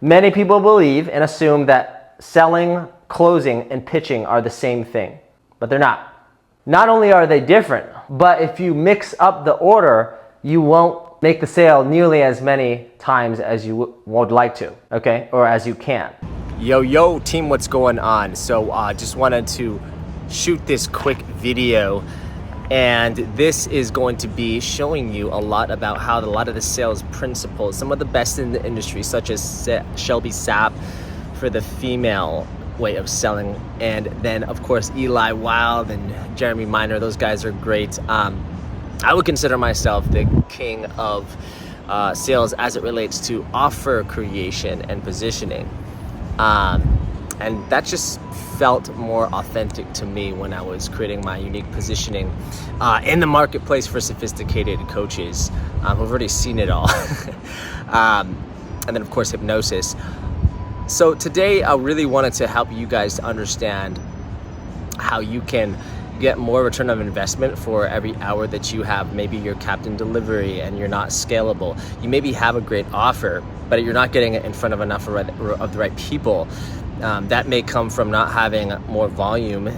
Many people believe and assume that selling, closing, and pitching are the same thing, but they're not. Not only are they different, but if you mix up the order, you won't make the sale nearly as many times as you would like to, okay? Or as you can. Yo, team, what's going on? So just wanted to shoot this quick video, and this is going to be showing you a lot about how a lot of the sales principles, some of the best in the industry, such as Shelby Sapp for the female way of selling, and then of course Eli Wild and Jeremy Miner. Those guys are great. I would consider myself the king of sales as it relates to offer creation and positioning, and that just felt more authentic to me when I was creating my unique positioning in the marketplace for sophisticated coaches who've already seen it all. And then of course hypnosis. So today I really wanted to help you guys to understand how you can get more return of investment for every hour that you have. Maybe you're capped in delivery and you're not scalable. You maybe have a great offer, but you're not getting it in front of enough of the right people. That may come from not having more volume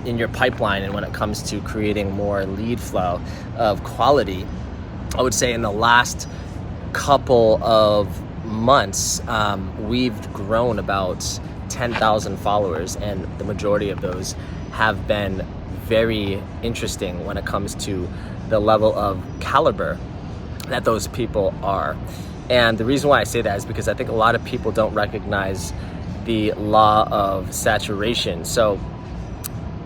in your pipeline, and when it comes to creating more lead flow of quality. I would say in the last couple of months, we've grown about 10,000 followers, and the majority of those have been very interesting when it comes to the level of caliber that those people are. And the reason why I say that is because I think a lot of people don't recognize the law of saturation. So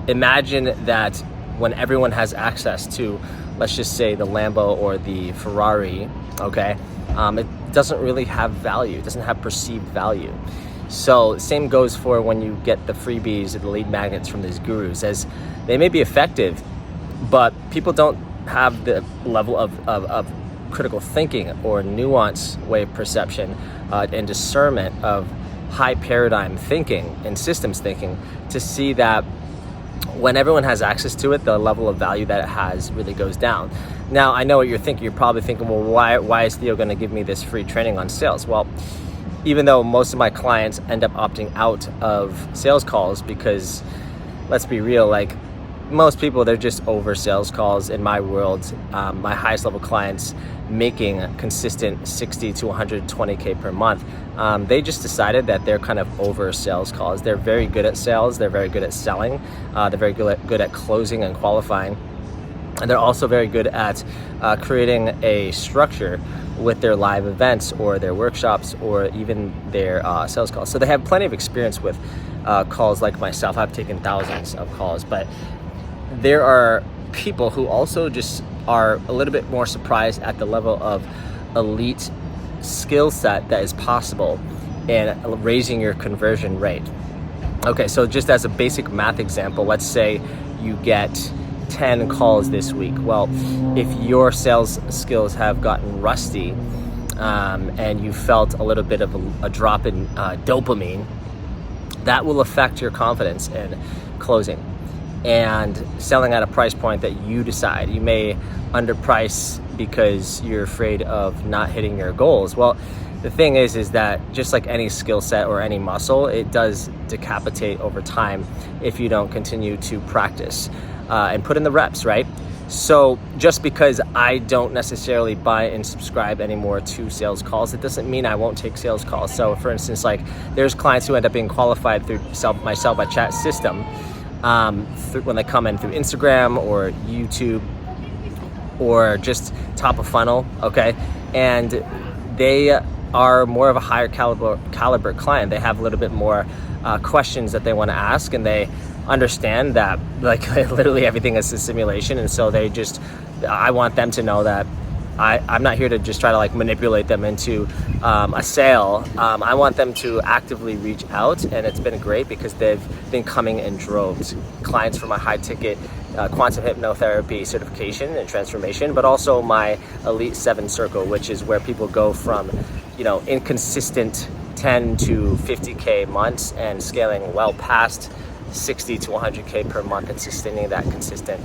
imagine that when everyone has access to, let's just say, the Lambo or the Ferrari, okay, it doesn't really have value. It doesn't have perceived value. So same goes for when you get the freebies or the lead magnets from these gurus, as they may be effective, but people don't have the level of critical thinking or nuanced way of perception and discernment of high paradigm thinking and systems thinking to see that when everyone has access to it, the level of value that it has really goes down. Now, I know what you're thinking. You're probably thinking, well, why is Theo going to give me this free training on sales? Well, even though most of my clients end up opting out of sales calls because, let's be real, like most people, they're just over sales calls. In my world, my highest level clients making consistent 60 to 120K per month, they just decided that they're kind of over sales calls. They're very good at sales. They're very good at selling. They're very good at closing and qualifying. And they're also very good at creating a structure with their live events or their workshops or even their sales calls. So they have plenty of experience with calls like myself. I've taken thousands of calls, but there are people who also just are a little bit more surprised at the level of elite skill set that is possible in raising your conversion rate. Okay, so just as a basic math example, let's say you get 10 calls this week. Well, if your sales skills have gotten rusty and you felt a little bit of a drop in dopamine, that will affect your confidence in closing and selling at a price point that you decide. You may underprice because you're afraid of not hitting your goals. Well, the thing is that just like any skill set or any muscle, it does decapitate over time if you don't continue to practice and put in the reps, right? So just because I don't necessarily buy and subscribe anymore to sales calls, it doesn't mean I won't take sales calls. So for instance, like there's clients who end up being qualified through my Sell by Chat system when they come in through Instagram or YouTube or just top of funnel, okay? And they are more of a higher caliber client. They have a little bit more questions that they want to ask, and they understand that like literally everything is a simulation. And so I want them to know that I'm not here to just try to like manipulate them into a sale. I want them to actively reach out, and it's been great because they've been coming in droves. Clients for my high ticket quantum hypnotherapy certification and transformation, but also my Elite 7 circle, which is where people go from, inconsistent 10 to 50K months and scaling well past 60 to 100K per month and sustaining that consistent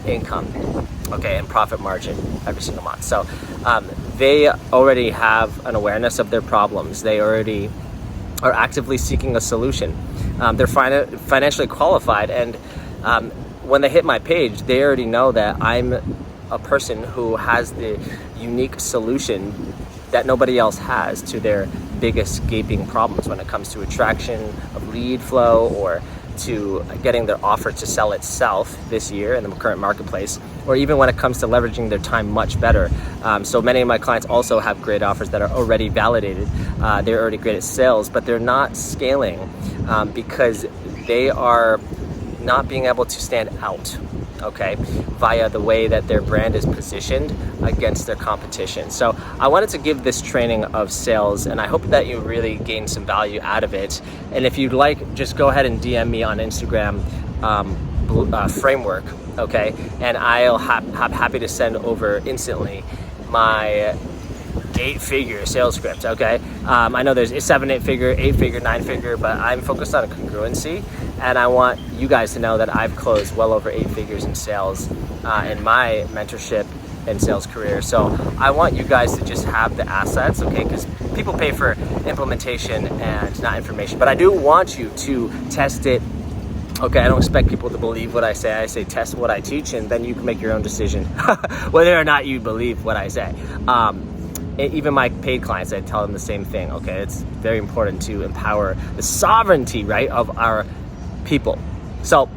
income, okay, and profit margin every single month. So they already have an awareness of their problems. They already are actively seeking a solution. They're financially qualified, and when they hit my page, they already know that I'm a person who has the unique solution that nobody else has to their biggest gaping problems when it comes to attraction of lead flow, or to getting their offer to sell itself this year in the current marketplace, or even when it comes to leveraging their time much better. So many of my clients also have great offers that are already validated. They're already great at sales, but they're not scaling because they are not being able to stand out, okay, via the way that their brand is positioned against their competition. So I wanted to give this training of sales, and I hope that you really gain some value out of it. And if you'd like, just go ahead and DM me on Instagram, framework, okay, and I'll happy to send over instantly my 8-figure sales script, okay? I know there's a 7, 8-figure, 8-figure, 9-figure, but I'm focused on a congruency, and I want you guys to know that I've closed well over 8 figures in sales in my mentorship and sales career. So I want you guys to just have the assets, okay? Because people pay for implementation and not information, but I do want you to test it. Okay, I don't expect people to believe what I say. I say test what I teach, and then you can make your own decision whether or not you believe what I say. Even my paid clients, I tell them the same thing, okay? It's very important to empower the sovereignty, right, of our people. So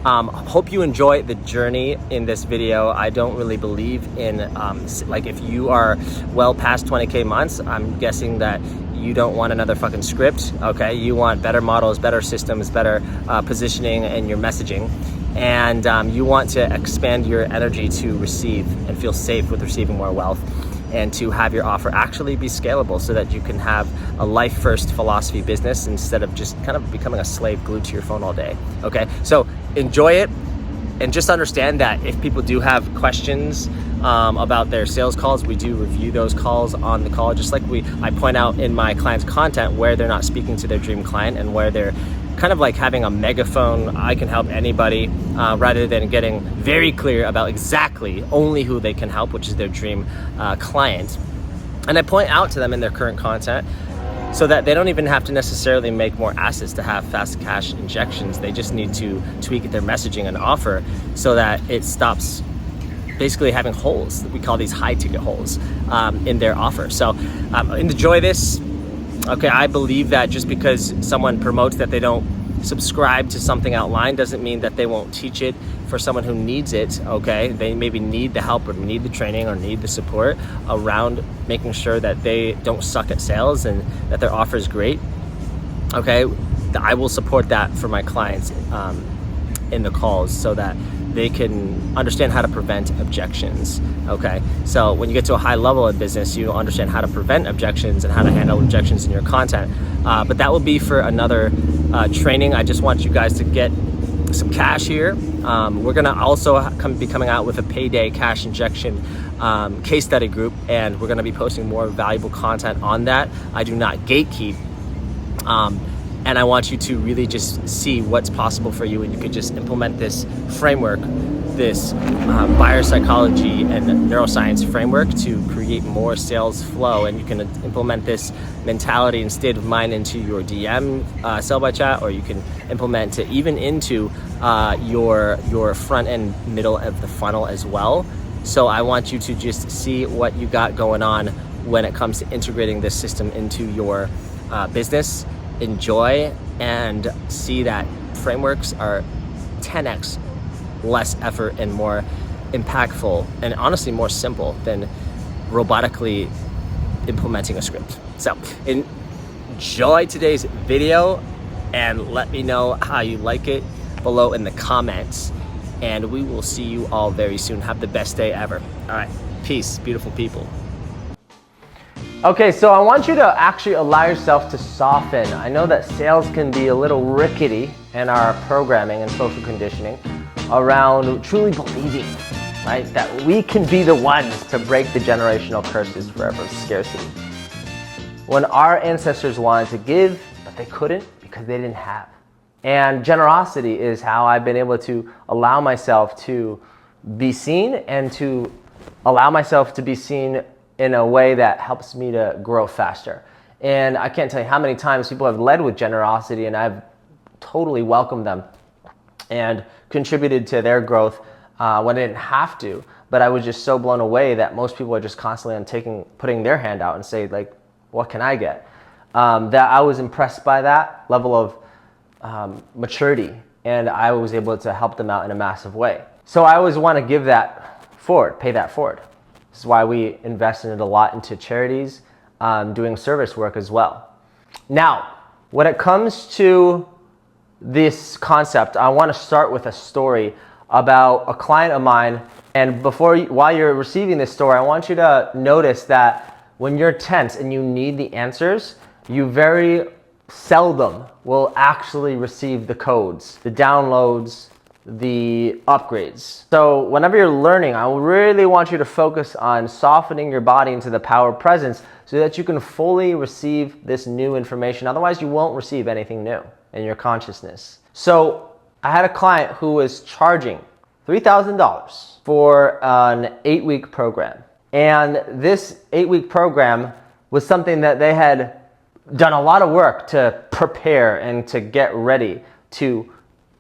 hope you enjoy the journey in this video. I don't really believe in, like, if you are well past 20K months, I'm guessing that you don't want another fucking script, okay? You want better models, better systems, better positioning in your messaging. And you want to expand your energy to receive and feel safe with receiving more wealth, and to have your offer actually be scalable so that you can have a life first philosophy business instead of just kind of becoming a slave glued to your phone all day, okay? So enjoy it, and just understand that if people do have questions about their sales calls, we do review those calls on the call, just like I point out in my clients' content where they're not speaking to their dream client and where they're kind of like having a megaphone, I can help anybody, rather than getting very clear about exactly only who they can help, which is their dream client. And I point out to them in their current content so that they don't even have to necessarily make more assets to have fast cash injections. They just need to tweak their messaging and offer so that it stops basically having holes. We call these high ticket holes in their offer. So enjoy this. Okay, I believe that just because someone promotes that they don't subscribe to something outlined doesn't mean that they won't teach it for someone who needs it, okay? They maybe need the help or need the training or need the support around making sure that they don't suck at sales and that their offer is great, okay? I will support that for my clients in the calls so that they can understand how to prevent objections, okay? So when you get to a high level of business, you understand how to prevent objections and how to handle objections in your content. But that will be for another training. I just want you guys to get some cash here. We're gonna also be coming out with a payday cash injection case study group, and we're gonna be posting more valuable content on that. I do not gatekeep. And I want you to really just see what's possible for you, and you could just implement this framework, this buyer psychology and neuroscience framework to create more sales flow. And you can implement this mentality and state of mind into your DM sell by chat, or you can implement it even into your front and middle of the funnel as well. So I want you to just see what you got going on when it comes to integrating this system into your business. Enjoy and see that frameworks are 10x less effort and more impactful, and honestly more simple than robotically implementing a script. So enjoy today's video and let me know how you like it below in the comments, and we will see you all very soon. Have the best day ever. All right, peace, beautiful people. Okay, so I want you to actually allow yourself to soften. I know that sales can be a little rickety in our programming and social conditioning around truly believing, right, that we can be the ones to break the generational curses forever of scarcity. When our ancestors wanted to give, but they couldn't because they didn't have. And generosity is how I've been able to allow myself to be seen, and to allow myself to be seen in a way that helps me to grow faster. And I can't tell you how many times people have led with generosity and I've totally welcomed them and contributed to their growth when I didn't have to. But I was just so blown away that most people are just constantly on putting their hand out and say, like, what can I get? That I was impressed by that level of maturity, and I was able to help them out in a massive way. So I always want to give that forward, pay that forward. This is why we invested a lot into charities, doing service work as well. Now, when it comes to this concept, I want to start with a story about a client of mine. And while you're receiving this story, I want you to notice that when you're tense and you need the answers, you very seldom will actually receive the codes, the downloads, the upgrades. So whenever you're learning, I really want you to focus on softening your body into the power of presence so that you can fully receive this new information. Otherwise, you won't receive anything new in your consciousness. So I had a client who was charging $3,000 for an 8-week program. And this 8-week program was something that they had done a lot of work to prepare and to get ready to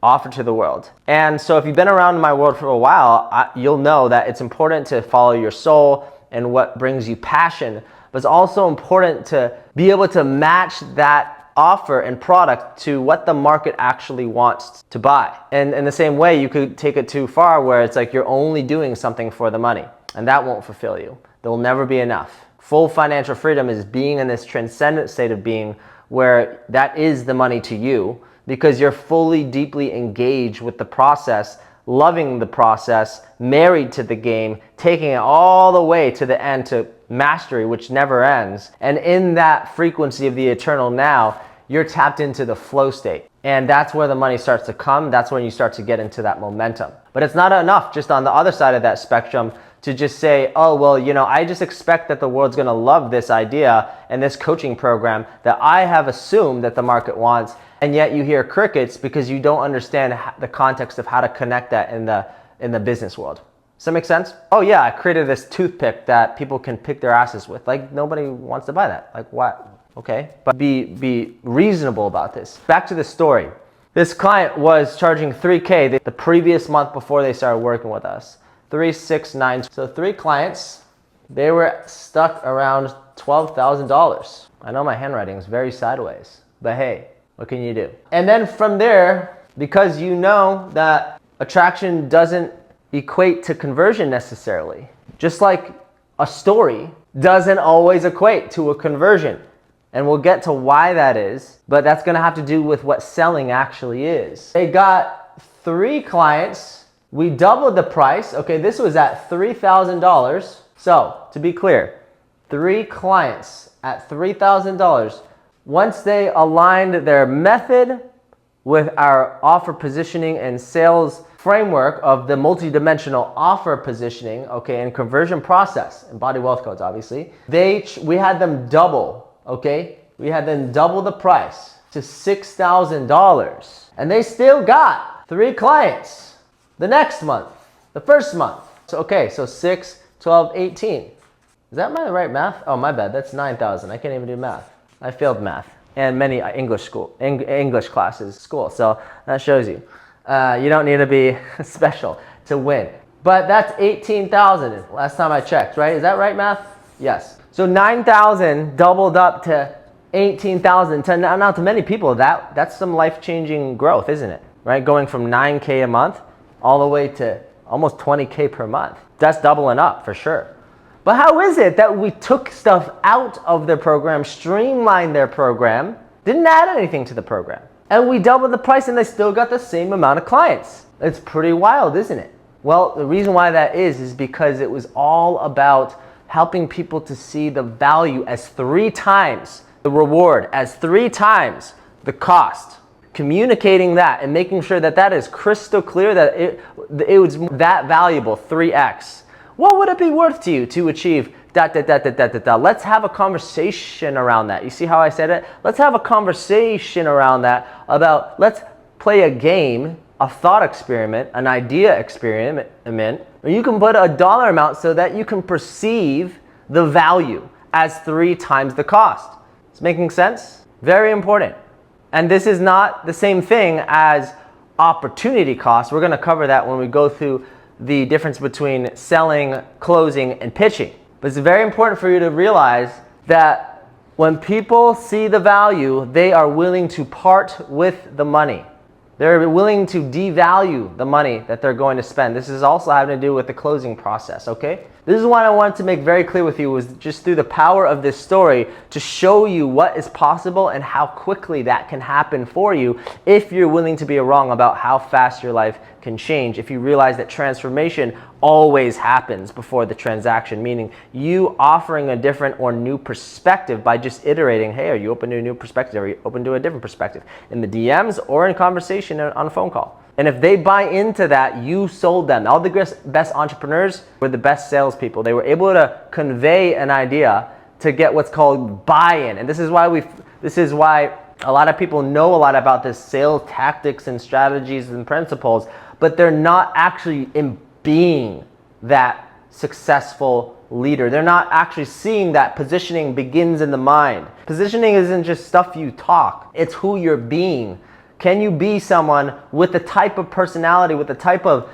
offer to the world. And so if you've been around my world for a while, you'll know that it's important to follow your soul and what brings you passion, but it's also important to be able to match that offer and product to what the market actually wants to buy. And in the same way, you could take it too far where it's like you're only doing something for the money, and that won't fulfill you. There will never be enough. Full financial freedom is being in this transcendent state of being where that is the money to you, because you're fully, deeply engaged with the process, loving the process, married to the game, taking it all the way to the end, to mastery, which never ends. And in that frequency of the eternal now, you're tapped into the flow state. And that's where the money starts to come. That's when you start to get into that momentum. But it's not enough just on the other side of that spectrum to just say, oh, well, I just expect that the world's gonna love this idea and this coaching program that I have assumed that the market wants, and yet you hear crickets because you don't understand the context of how to connect that in the business world. Does that make sense? Oh yeah, I created this toothpick that people can pick their asses with. Like, nobody wants to buy that. Like, what? Okay, but be reasonable about this. Back to the story. This client was charging $3K the previous month before they started working with us. 3, 6, 9. So 3 clients, they were stuck around $12,000. I know my handwriting is very sideways, but hey, what can you do? And then from there, because you know that attraction doesn't equate to conversion necessarily, just like a story doesn't always equate to a conversion. And we'll get to why that is, but that's gonna have to do with what selling actually is. They got 3 clients. We doubled the price. Okay, this was at $3,000. So to be clear, 3 clients at $3,000. Once they aligned their method with our offer positioning and sales framework of the multidimensional offer positioning, okay, and conversion process and body wealth codes, obviously, we had them double. Okay, we had them double the price to $6,000, and they still got 3 clients the next month, the first month. So, okay, so 6, 12, 18. Is that my right math? Oh, my bad, that's 9,000. I can't even do math. I failed math and many English classes school. So that shows you. You don't need to be special to win. But that's 18,000 last time I checked, right? Is that right math? Yes. So 9,000 doubled up to 18,000. Now to many people, that's some life-changing growth, isn't it? Right? Going from 9K a month all the way to almost 20K per month. That's doubling up for sure. But how is it that we took stuff out of their program, streamlined their program, didn't add anything to the program, and we doubled the price and they still got the same amount of clients? It's pretty wild, isn't it? Well, the reason why that is because it was all about helping people to see the value as 3 times the reward, as 3 times the cost. Communicating that and making sure that that is crystal clear, that it was that valuable, 3x. What would it be worth to you to achieve da da da da da da da? Let's have a conversation around that. You see how I said it? Let's have a conversation around that about, let's play a game, a thought experiment, an idea experiment, or you can put a dollar amount so that you can perceive the value as 3 times the cost. It's making sense? Very important. And this is not the same thing as opportunity cost. We're going to cover that when we go through the difference between selling, closing, and pitching. But it's very important for you to realize that when people see the value, they are willing to part with the money. They're willing to devalue the money that they're going to spend. This is also having to do with the closing process, okay? This is what I wanted to make very clear with you, was just through the power of this story to show you what is possible and how quickly that can happen for you if you're willing to be wrong about how fast your life can change. If you realize that transformation always happens before the transaction, meaning you offering a different or new perspective by just iterating, hey, are you open to a new perspective? Are you open to a different perspective? In the DMs or in conversation on a phone call. And if they buy into that, you sold them. All the best entrepreneurs were the best salespeople. They were able to convey an idea to get what's called buy-in. And this is why a lot of people know a lot about this sales tactics and strategies and principles, but they're not actually being that successful leader. They're not actually seeing that positioning begins in the mind. Positioning isn't just stuff you talk. It's who you're being. Can you be someone with the type of personality, with the type of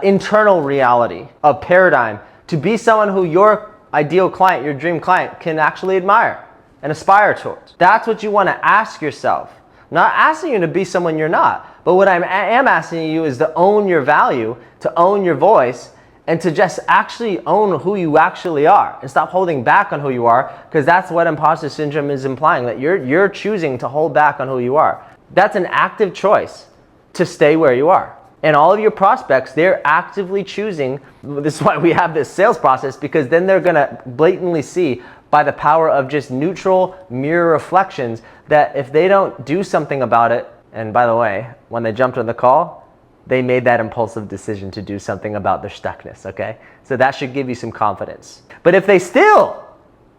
internal reality, of paradigm, to be someone who your ideal client, your dream client, can actually admire and aspire towards? That's what you want to ask yourself. I'm not asking you to be someone you're not, but what I am asking you is to own your value, to own your voice, and to just actually own who you actually are and stop holding back on who you are, because that's what imposter syndrome is implying, that you're choosing to hold back on who you are. That's an active choice to stay where you are. And all of your prospects, they're actively choosing. This is why we have this sales process, because then they're going to blatantly see by the power of just neutral mirror reflections that if they don't do something about it, and by the way, when they jumped on the call, they made that impulsive decision to do something about their stuckness, okay? So that should give you some confidence. But if they still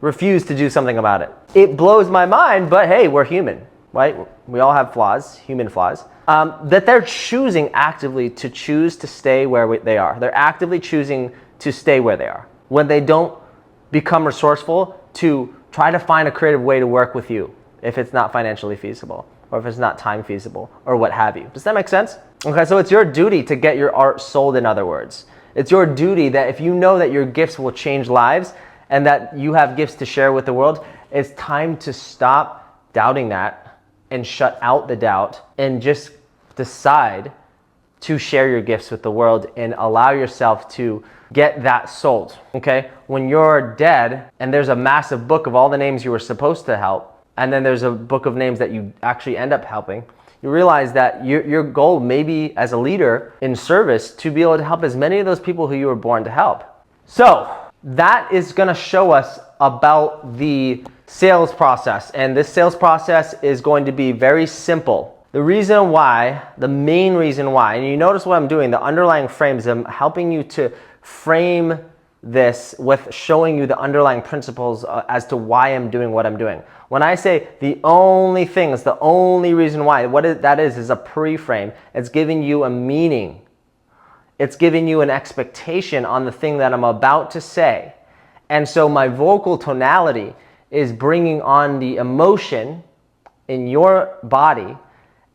refuse to do something about it, it blows my mind, but hey, we're human, right? We all have flaws, human flaws, that they're choosing actively to choose to stay where they are. They're actively choosing to stay where they are. When they don't become resourceful to try to find a creative way to work with you if it's not financially feasible or if it's not time feasible or what have you. Does that make sense? Okay, so it's your duty to get your art sold, in other words. It's your duty that if you know that your gifts will change lives and that you have gifts to share with the world, it's time to stop doubting that and shut out the doubt and just decide to share your gifts with the world and allow yourself to get that sold, okay? When you're dead and there's a massive book of all the names you were supposed to help, and then there's a book of names that you actually end up helping, you realize that your goal may be as a leader in service to be able to help as many of those people who you were born to help. So that is gonna show us about the sales process, and this sales process is going to be very simple. The reason why, the main reason why, and you notice what I'm doing, the underlying frames, I'm helping you to frame this with showing you the underlying principles as to why I'm doing what I'm doing. When I say the only things, the only reason why, that is a pre-frame. It's giving you a meaning. It's giving you an expectation on the thing that I'm about to say. And so my vocal tonality is bringing on the emotion in your body,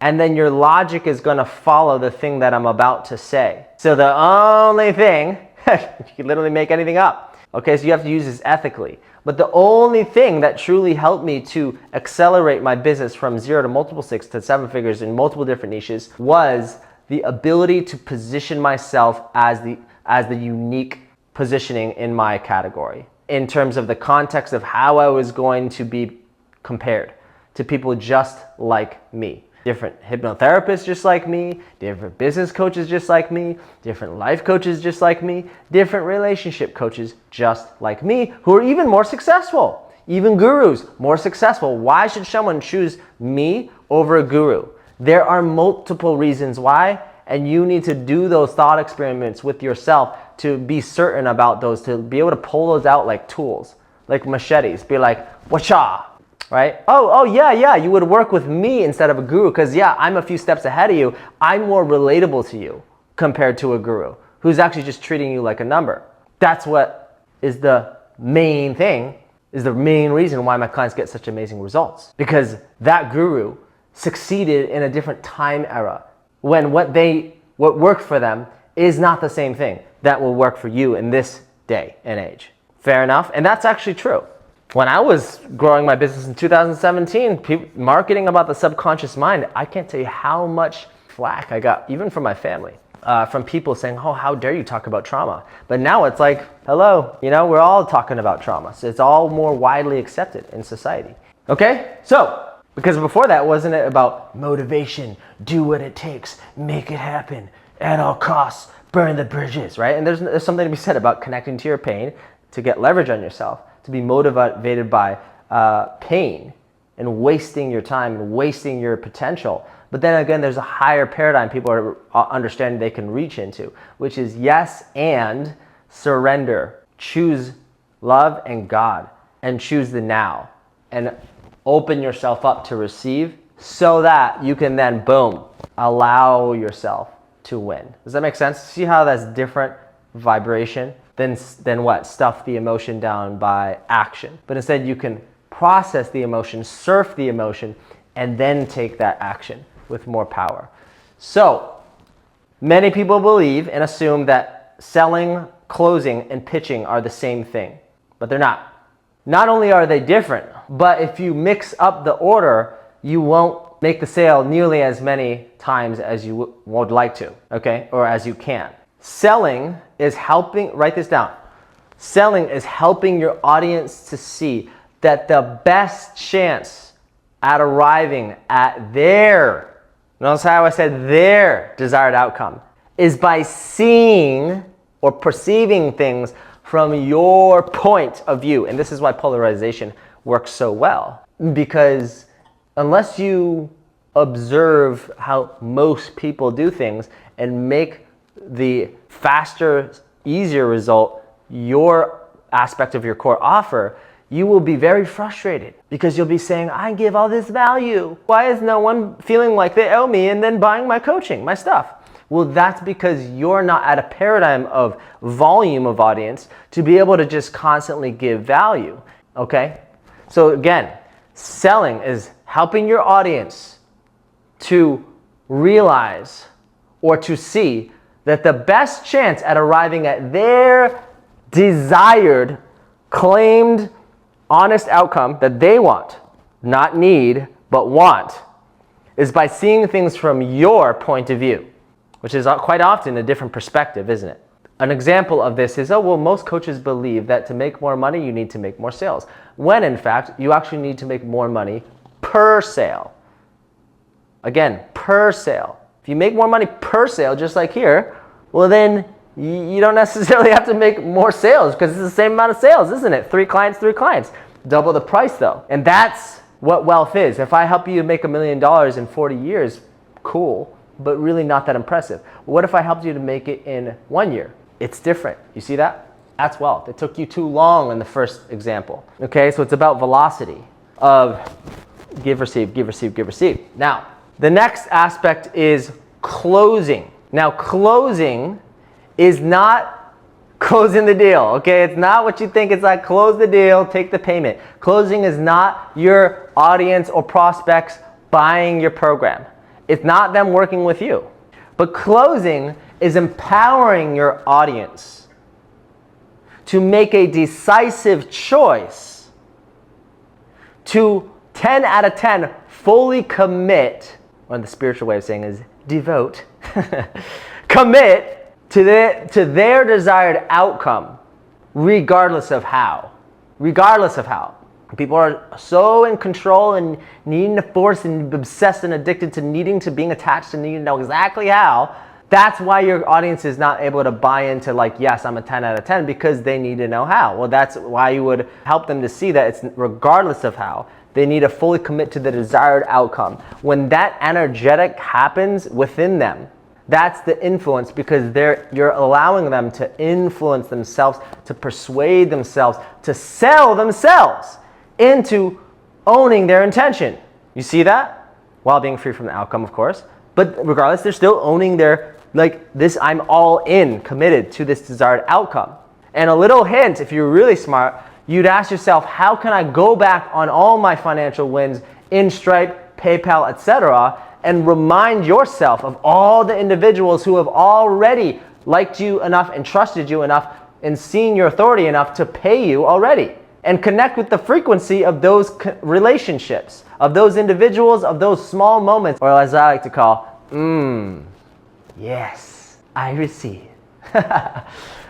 and then your logic is going to follow the thing that I'm about to say. So the only thing, you can literally make anything up. Okay, so you have to use this ethically. But the only thing that truly helped me to accelerate my business from 0 to multiple 6 to 7 figures in multiple different niches was the ability to position myself as the unique positioning in my category, in terms of the context of how I was going to be compared to people just like me. Different hypnotherapists just like me, different business coaches just like me, different life coaches just like me, different relationship coaches just like me, who are even more successful, even gurus more successful. Why should someone choose me over a guru? There are multiple reasons why, and you need to do those thought experiments with yourself to be certain about those, to be able to pull those out like tools, like machetes. Be like, wacha, right? Oh yeah, you would work with me instead of a guru, because yeah, I'm a few steps ahead of you. I'm more relatable to you compared to a guru who's actually just treating you like a number. That's what is the main thing is the main reason why my clients get such amazing results. Because that guru succeeded in a different time era when what worked for them is not the same thing that will work for you in this day and age. Fair enough? And that's actually true. When I was growing my business in 2017, marketing about the subconscious mind, I can't tell you how much flack I got, even from my family, from people saying, oh, how dare you talk about trauma? But now it's like, hello, we're all talking about trauma. So it's all more widely accepted in society. Okay? So, because before that, wasn't it about motivation, do what it takes, make it happen, at all costs, burn the bridges, right? And there's something to be said about connecting to your pain to get leverage on yourself, to be motivated by pain and wasting your time and wasting your potential. But then again, there's a higher paradigm people are understanding they can reach into, which is yes and surrender. Choose love and God and choose the now and open yourself up to receive so that you can then, boom, allow yourself to win. Does that make sense? See how that's different vibration than what? Stuff the emotion down by action. But instead you can process the emotion, surf the emotion, and then take that action with more power. So many people believe and assume that selling, closing, and pitching are the same thing, but they're not. Not only are they different, but if you mix up the order, you won't make the sale nearly as many times as you would like to, okay? Or as you can. Selling is helping, write this down. Selling is helping your audience to see that the best chance at arriving at their, notice how I said their desired outcome, is by seeing or perceiving things from your point of view. And this is why polarization works so well. Because unless you observe how most people do things and make the faster, easier result your aspect of your core offer, you will be very frustrated because you'll be saying, I give all this value. Why is no one feeling like they owe me and then buying my coaching, my stuff? Well, that's because you're not at a paradigm of volume of audience to be able to just constantly give value, okay? So again, selling is helping your audience to realize or to see that the best chance at arriving at their desired, claimed, honest outcome that they want, not need, but want, is by seeing things from your point of view, which is quite often a different perspective, isn't it? An example of this is, oh, well, most coaches believe that to make more money, you need to make more sales. When in fact, you actually need to make more money per sale. Again, per sale. If you make more money per sale, just like here, well then you don't necessarily have to make more sales because it's the same amount of sales, isn't it? 3 clients, 3 clients. Double the price though. And that's what wealth is. If I help you make $1 million in 40 years, cool, but really not that impressive. What if I helped you to make it in 1 year? It's different. You see that? That's wealth. It took you too long in the first example. Okay, so it's about velocity of give, receive, give, receive, give, receive. Now, the next aspect is closing. Now, closing is not closing the deal, okay? It's not what you think. It's like close the deal, take the payment. Closing is not your audience or prospects buying your program. It's not them working with you. But closing is empowering your audience to make a decisive choice to 10 out of 10 fully commit, or the spiritual way of saying is devote, commit to their desired outcome, regardless of how. Regardless of how. People are so in control and needing to force and obsessed and addicted to needing to being attached and needing to know exactly how. That's why your audience is not able to buy into like, yes, I'm a 10 out of 10 because they need to know how. Well, that's why you would help them to see that it's regardless of how. They need to fully commit to the desired outcome. When that energetic happens within them, that's the influence because you're allowing them to influence themselves, to persuade themselves, to sell themselves into owning their intention. You see that? While being free from the outcome, of course. But regardless, they're still owning their, like this, I'm all in, committed to this desired outcome. And a little hint, if you're really smart, you'd ask yourself, how can I go back on all my financial wins in Stripe, PayPal, etc., and remind yourself of all the individuals who have already liked you enough and trusted you enough and seen your authority enough to pay you already, and connect with the frequency of those relationships, of those individuals, of those small moments, or as I like to call, yes, I receive.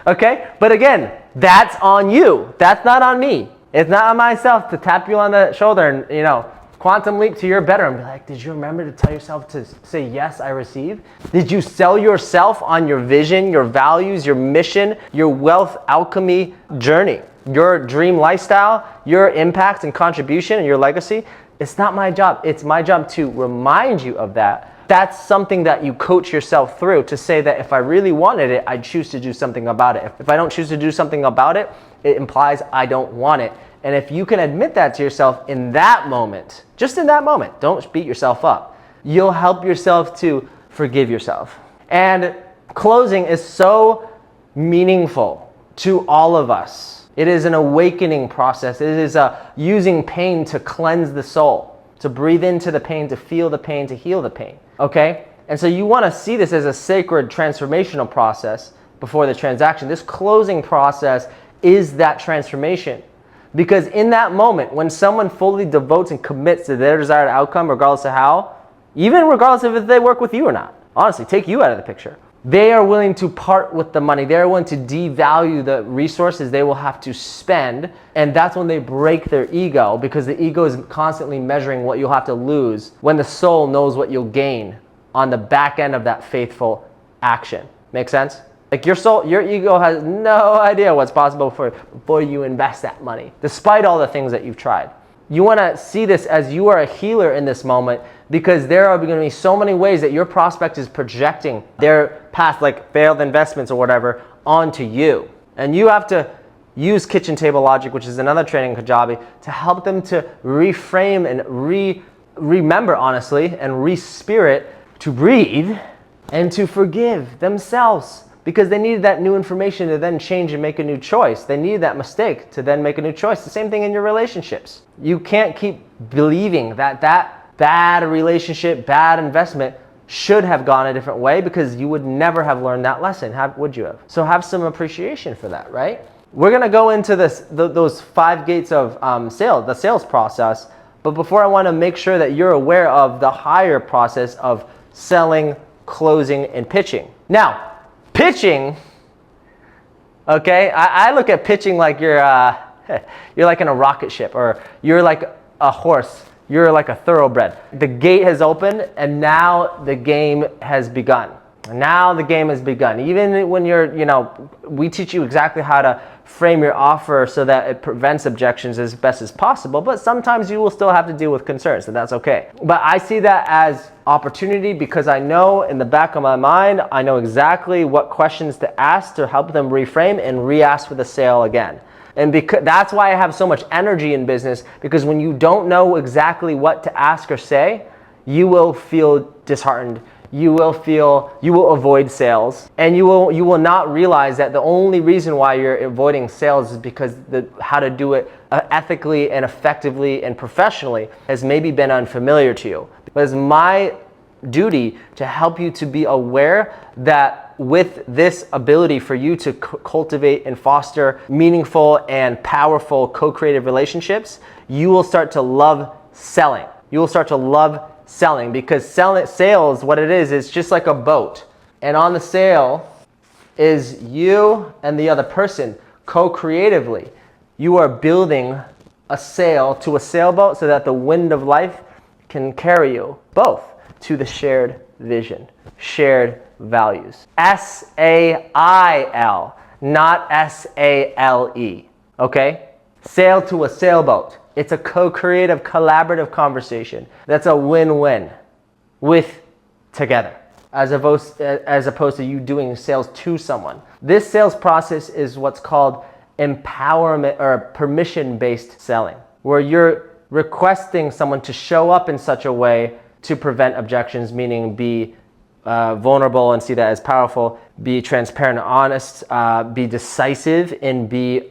Okay? But again, that's on you. That's not on me. It's not on myself to tap you on the shoulder and, quantum leap to your bedroom. Be like, did you remember to tell yourself to say, yes, I receive? Did you sell yourself on your vision, your values, your mission, your wealth alchemy journey, your dream lifestyle, your impact and contribution and your legacy? It's not my job. It's my job to remind you of that. That's something that you coach yourself through to say that if I really wanted it, I'd choose to do something about it. If I don't choose to do something about it, it implies I don't want it. And if you can admit that to yourself in that moment, just in that moment, don't beat yourself up, you'll help yourself to forgive yourself. And closing is so meaningful to all of us. It is an awakening process. It is using pain to cleanse the soul, to breathe into the pain, to feel the pain, to heal the pain. Okay? And so you want to see this as a sacred transformational process before the transaction. This closing process is that transformation. Because in that moment, when someone fully devotes and commits to their desired outcome, regardless of how, even regardless of if they work with you or not, honestly, take you out of the picture, they are willing to part with the money. They're willing to devalue the resources they will have to spend. And that's when they break their ego, because the ego is constantly measuring what you'll have to lose when the soul knows what you'll gain on the back end of that faithful action. Make sense? Like your soul, your ego has no idea what's possible before you invest that money, despite all the things that you've tried. You want to see this as you are a healer in this moment, because there are going to be so many ways that your prospect is projecting their past, like failed investments or whatever, onto you. And you have to use kitchen table logic, which is another training in Kajabi, to help them to reframe and remember, honestly, and re-spirit, to breathe and to forgive themselves. Because they needed that new information to then change and make a new choice. They needed that mistake to then make a new choice. The same thing in your relationships. You can't keep believing that bad relationship, bad investment should have gone a different way, because you would never have learned that lesson, would you have? So have some appreciation for that, right? We're going to go into those 5 gates of the sales process. But before, I want to make sure that you're aware of the higher process of selling, closing, and pitching. Now, pitching, okay, I look at pitching like you're like in a rocket ship, or you're like a horse, you're like a thoroughbred. The gate has opened and now the game has begun. Now the game has begun. Even when we teach you exactly how to frame your offer so that it prevents objections as best as possible, but sometimes you will still have to deal with concerns, and that's okay. But I see that as opportunity, because I know in the back of my mind, I know exactly what questions to ask to help them reframe and re-ask for the sale again. And that's why I have so much energy in business, because when you don't know exactly what to ask or say, you will feel disheartened. You will avoid sales, and you will not realize that the only reason why you're avoiding sales is because how to do it ethically and effectively and professionally has maybe been unfamiliar to you. But it's my duty to help you to be aware that with this ability for you to cultivate and foster meaningful and powerful co-creative relationships, you will start to love selling. You will start to love selling, because sales, what it is just like a boat. And on the sail is you and the other person co-creatively. You are building a sail to a sailboat so that the wind of life can carry you both to the shared vision, shared values. S-A-I-L, not S-A-L-E, okay? Sail to a sailboat. It's a co-creative, collaborative conversation. That's a win-win with together, as opposed to you doing sales to someone. This sales process is what's called empowerment or permission-based selling, where you're requesting someone to show up in such a way to prevent objections, meaning be vulnerable and see that as powerful, be transparent and honest, be decisive, and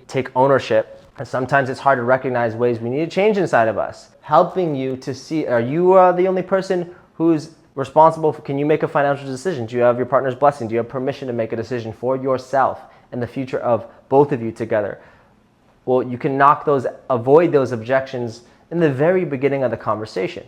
take ownership. And sometimes it's hard to recognize ways we need to change inside of us. Helping you to see, are you the only person who's responsible for, can you make a financial decision? Do you have your partner's blessing? Do you have permission to make a decision for yourself and the future of both of you together? Well, you can avoid those objections in the very beginning of the conversation,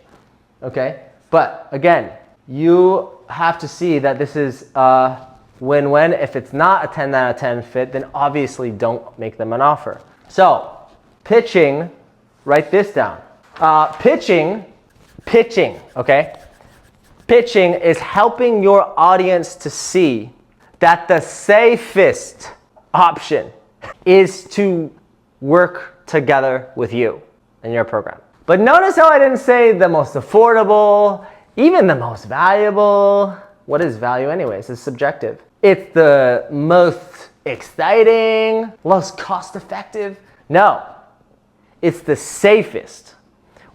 okay? But again, you have to see that this is a win-win. If it's not a 10 out of 10 fit, then obviously don't make them an offer. So, pitching, write this down. Pitching, okay? Pitching is helping your audience to see that the safest option is to work together with you in your program. But notice how I didn't say the most affordable, even the most valuable. What is value anyways? It's subjective. It's the most exciting, most cost-effective. No, it's the safest.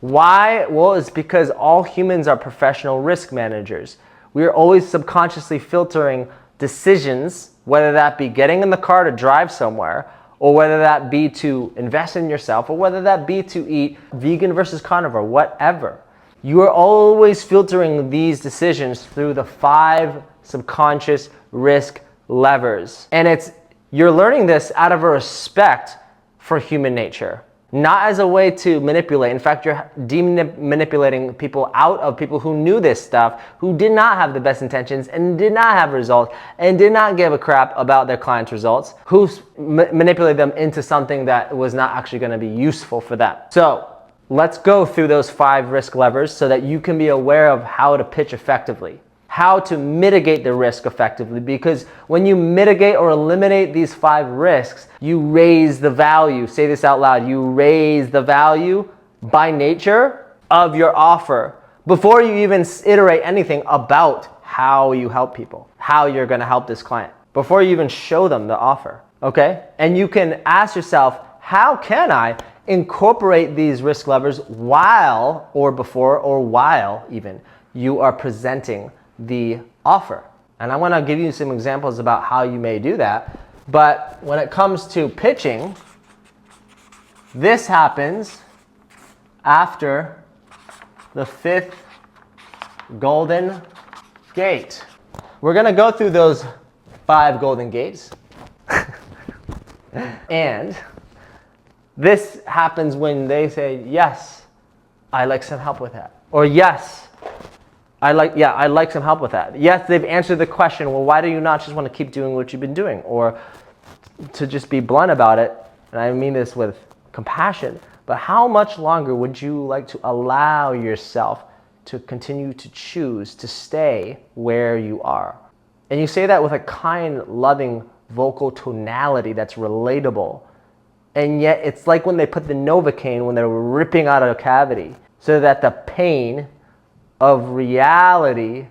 Why? Well, it's because all humans are professional risk managers. We are always subconsciously filtering decisions, whether that be getting in the car to drive somewhere, or whether that be to invest in yourself, or whether that be to eat vegan versus carnivore, whatever. You are always filtering these decisions through the 5 subconscious risk levers. And you're learning this out of a respect for human nature, not as a way to manipulate. In fact, you're manipulating people out of people who knew this stuff, who did not have the best intentions and did not have results and did not give a crap about their clients' results, who manipulated them into something that was not actually going to be useful for them. So let's go through those 5 risk levers so that you can be aware of how to pitch effectively, how to mitigate the risk effectively, because when you mitigate or eliminate these 5 risks, you raise the value. Say this out loud. You raise the value by nature of your offer before you even iterate anything about how you help people, how you're going to help this client, before you even show them the offer, okay? And you can ask yourself, how can I incorporate these risk levers while or before or while even you are presenting the offer? And I want to give you some examples about how you may do that. But when it comes to pitching, this happens after the 5th golden gate. We're going to go through those 5 golden gates. And this happens when they say, yes, I'd like some help with that. Or yes, I'd like some help with that. Yes, they've answered the question, well, why do you not just want to keep doing what you've been doing? Or to just be blunt about it, and I mean this with compassion, but how much longer would you like to allow yourself to continue to choose to stay where you are? And you say that with a kind, loving vocal tonality that's relatable. And yet it's like when they put the Novocaine when they're ripping out a cavity, so that the pain of reality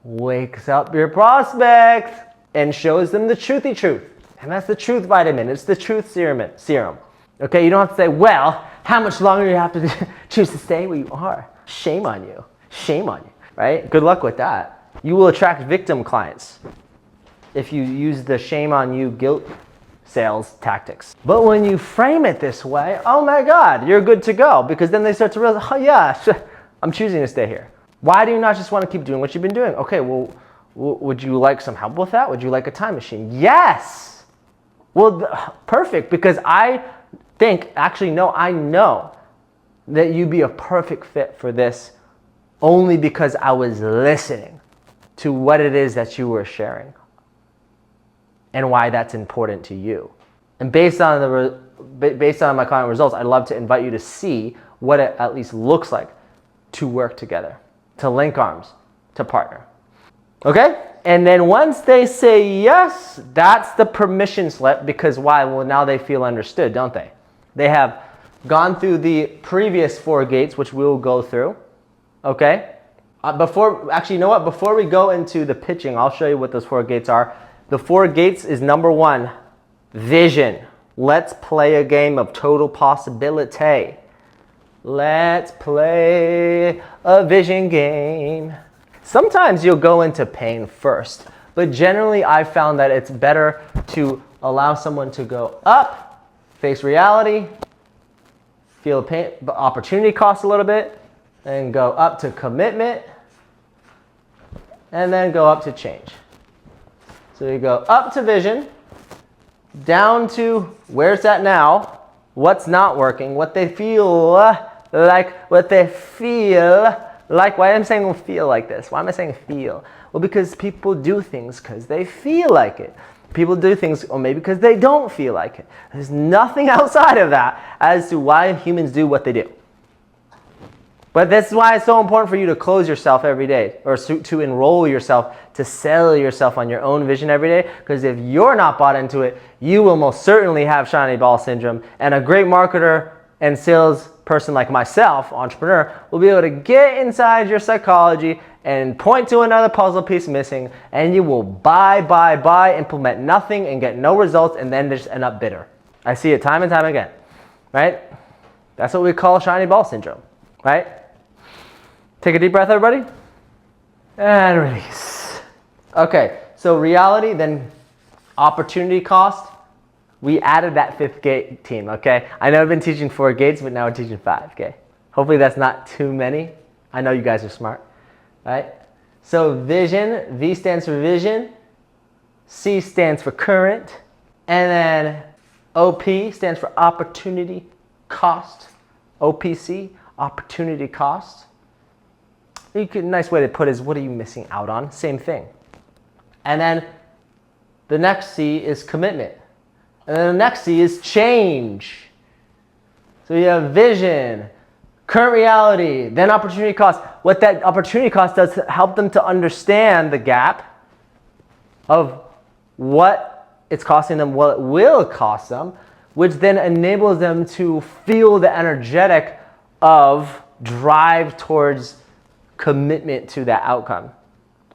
wakes up your prospects and shows them the truthy truth. And that's the truth vitamin. It's the truth serum. Okay, you don't have to say, well, how much longer do you have to choose to stay where you are? Shame on you. Shame on you, right? Good luck with that. You will attract victim clients if you use the shame on you guilt sales tactics. But when you frame it this way, oh my God, you're good to go, because then they start to realize, oh yeah, I'm choosing to stay here. Why do you not just want to keep doing what you've been doing? Okay, well, would you like some help with that? Would you like a time machine? Yes! Well, perfect, because I know that you'd be a perfect fit for this only because I was listening to what it is that you were sharing and why that's important to you. And based on my client results, I'd love to invite you to see what it at least looks like to work together, to link arms, to partner. Okay? And then once they say yes, that's the permission slip, because why? Well, now they feel understood, don't they? They have gone through the previous 4 gates, which we'll go through. Okay? Before we go into the pitching, I'll show you what those 4 gates are. The 4 gates is number 1, vision. Let's play a game of total possibility. Let's play a vision game. Sometimes you'll go into pain first, but generally I've found that it's better to allow someone to go up face reality, feel pain, opportunity cost a little bit, and go up to commitment, and then go up to change. So you go up to vision, down to where it's at now, what's not working, what they feel like, what they feel like. Why am I saying feel like this? Why am I saying feel? Well, because people do things because they feel like it. People do things, or maybe because they don't feel like it. There's nothing outside of that as to why humans do what they do. But that's why it's so important for you to close yourself every day, or to enroll yourself, to sell yourself on your own vision every day. Because if you're not bought into it, you will most certainly have shiny ball syndrome. And a great marketer and sales person like myself, entrepreneur, will be able to get inside your psychology and point to another puzzle piece missing, and you will buy, implement nothing and get no results, and then just end up bitter. I see it time and time again, right? That's what we call shiny ball syndrome, right? Take a deep breath, everybody, and release. Okay, so reality, then opportunity cost. We added that 5th gate team, okay? I know I've been teaching 4 gates, but now we're teaching 5, okay? Hopefully that's not too many. I know you guys are smart, right? So vision, V stands for vision, C stands for current, and then OP stands for opportunity cost. OPC, opportunity cost. A nice way to put it is, what are you missing out on? Same thing. And then the next C is commitment. And then the next C is change. So you have vision, current reality, then opportunity cost. What that opportunity cost does to help them to understand the gap of what it's costing them, what it will cost them, which then enables them to feel the energetic of drive towards commitment to that outcome,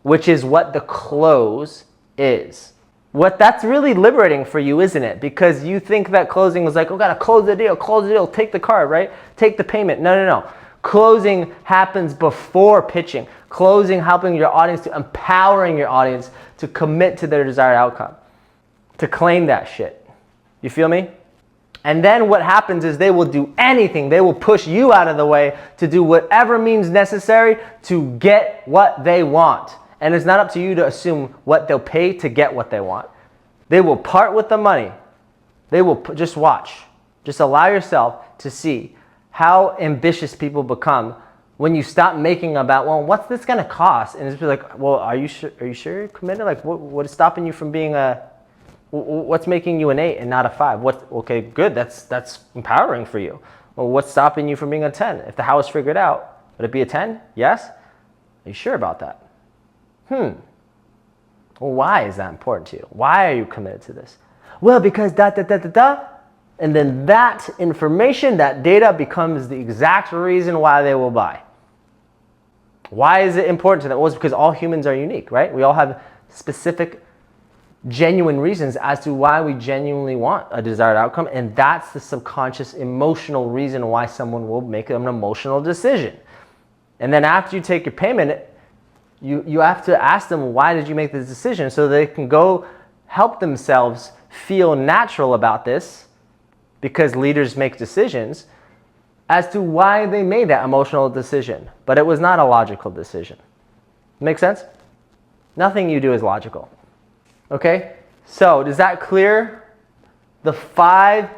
which is what the close is. What that's really liberating for you, isn't it? Because you think that closing is like, oh, gotta close the deal, take the card, right? Take the payment. No. Closing happens before pitching. Closing, helping your audience, to empowering your audience to commit to their desired outcome, to claim that shit. You feel me? And then what happens is they will do anything. They will push you out of the way to do whatever means necessary to get what they want. And it's not up to you to assume what they'll pay to get what they want. They will part with the money. They will just watch. Just allow yourself to see how ambitious people become when you stop making about, well, what's this going to cost? And it's like, well, are you sure you're committed? Like, what is stopping you from being what's making you an 8 and not a 5? Okay, good. That's empowering for you. Well, what's stopping you from being a 10? If the how is figured out, would it be a 10? Yes? Are you sure about that? Well, why is that important to you? Why are you committed to this? Well, because and then that information, that data becomes the exact reason why they will buy. Why is it important to them? Well, it's because all humans are unique, right? We all have specific, genuine reasons as to why we genuinely want a desired outcome, and that's the subconscious emotional reason why someone will make an emotional decision. And then after you take your payment, you have to ask them, why did you make this decision, so they can go help themselves feel natural about this, because leaders make decisions, as to why they made that emotional decision. But it was not a logical decision. Make sense? Nothing you do is logical. Okay? So, does that clear the 5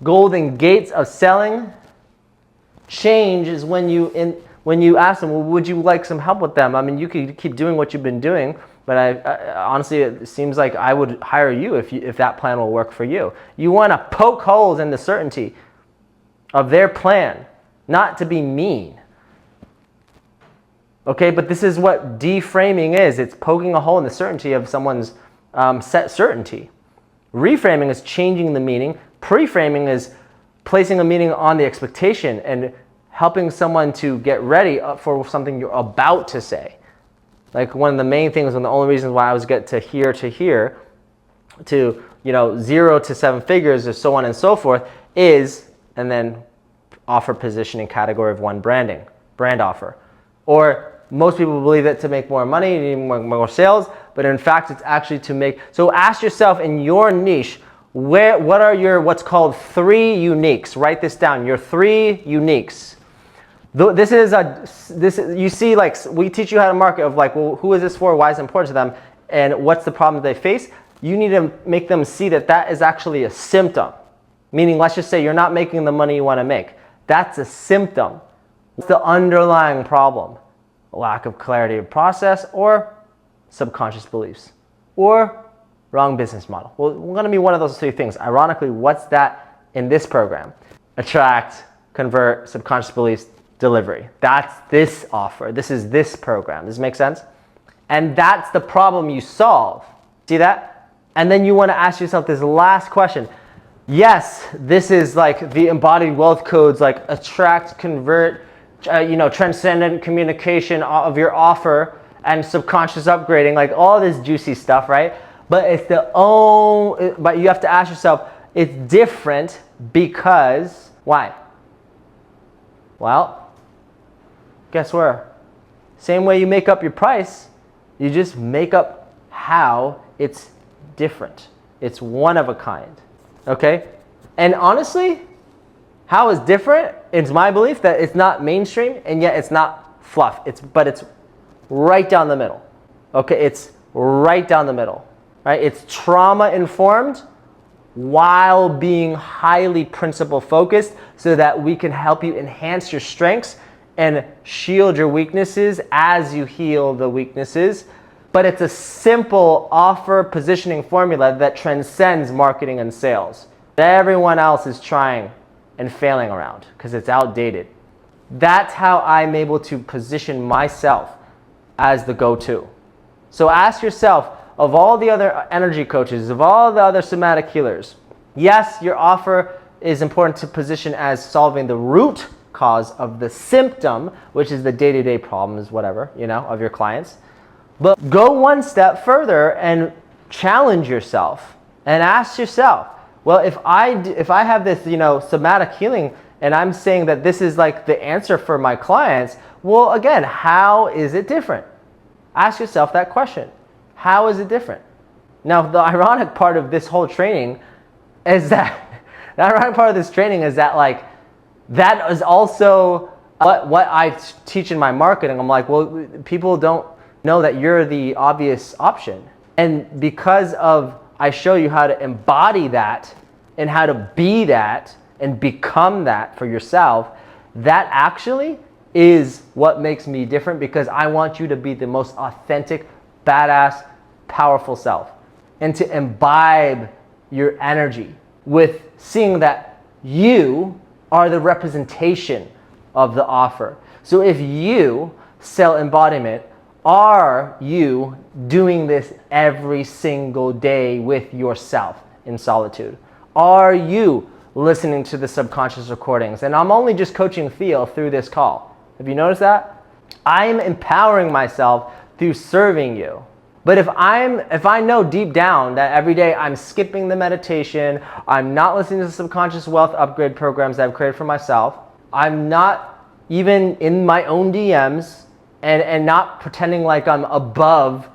golden gates of selling? Change is when you ask them, well, would you like some help with them? I mean, you could keep doing what you've been doing, but I honestly, it seems like I would hire you if that plan will work for you. You want to poke holes in the certainty of their plan, not to be mean. Okay, but this is what deframing is. It's poking a hole in the certainty of someone's set certainty. Reframing is changing the meaning. Preframing is placing a meaning on the expectation and helping someone to get ready for something you're about to say. Like one of the main things, and the only reasons why I was get to here to 0 to 7 figures or so on and so forth is, and then offer positioning category of 1 brand offer. Or most people believe that to make more money, you need more sales, but in fact it's actually to make, so ask yourself in your niche, what are your what's called 3 uniques? Write this down. Your 3 uniques. This is you see, like, we teach you how to market of like, well, who is this for? Why is it important to them? And what's the problem they face? You need to make them see that that is actually a symptom. Meaning, let's just say you're not making the money you want to make. That's a symptom. What's the underlying problem? Lack of clarity of process, or subconscious beliefs, or wrong business model. Well, we're going to be one of those 3 things. Ironically, what's that in this program? Attract, convert, subconscious beliefs, delivery. That's this offer. This is this program. Does this make sense? And that's the problem you solve. See that? And then you want to ask yourself this last question. Yes, this is like the embodied wealth codes, like attract, convert, transcendent communication of your offer and subconscious upgrading, like all this juicy stuff, right? But but you have to ask yourself, it's different because, why? Well, guess where? Same way you make up your price, you just make up how it's different. It's one of a kind, okay? And honestly, how is different? It's my belief that it's not mainstream and yet it's not fluff. But it's right down the middle, okay? It's right down the middle, right? It's trauma informed while being highly principle focused so that we can help you enhance your strengths and shield your weaknesses as you heal the weaknesses. But it's a simple offer positioning formula that transcends marketing and sales. Everyone else is trying and failing around because it's outdated. That's how I'm able to position myself as the go-to. So ask yourself, of all the other energy coaches, of all the other somatic healers, yes, your offer is important to position as solving the root cause of the symptom, which is the day-to-day problems, whatever, of your clients. But go one step further and challenge yourself and ask yourself, well, if I have this, somatic healing and I'm saying that this is like the answer for my clients, well, again, how is it different? Ask yourself that question. How is it different? Now, the ironic part of this whole training is that, like, that is also what I teach in my marketing. I'm like, well, people don't know that you're the obvious option. And because of I show you how to embody that and how to be that and become that for yourself, that actually is what makes me different, because I want you to be the most authentic, badass, powerful self, and to imbibe your energy with seeing that you are the representation of the offer. So if you sell embodiment, are you doing this every single day with yourself in solitude? Are you listening to the subconscious recordings? And I'm only just coaching Theo through this call. Have you noticed that? I'm empowering myself through serving you. But if I know deep down that every day I'm skipping the meditation, I'm not listening to the subconscious wealth upgrade programs that I've created for myself, I'm not even in my own DMs and not pretending like I'm above,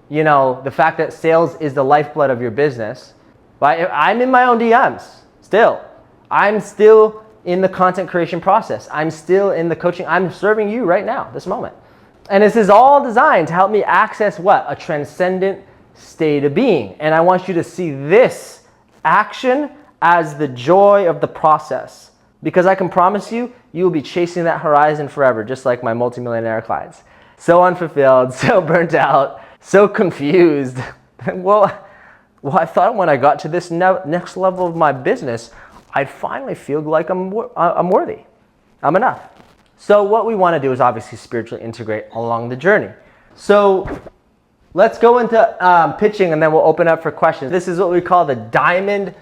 the fact that sales is the lifeblood of your business. Right? I'm in my own DMs still. I'm still in the content creation process. I'm still in the coaching. I'm serving you right now, this moment. And this is all designed to help me access what? A transcendent state of being. And I want you to see this action as the joy of the process. Because I can promise you, you will be chasing that horizon forever, just like my multimillionaire clients. So unfulfilled, so burnt out, so confused. Well, I thought when I got to this next level of my business, I'd finally feel like I'm worthy. I'm enough. So what we want to do is obviously spiritually integrate along the journey. So let's go into pitching, and then we'll open up for questions. This is what we call the diamond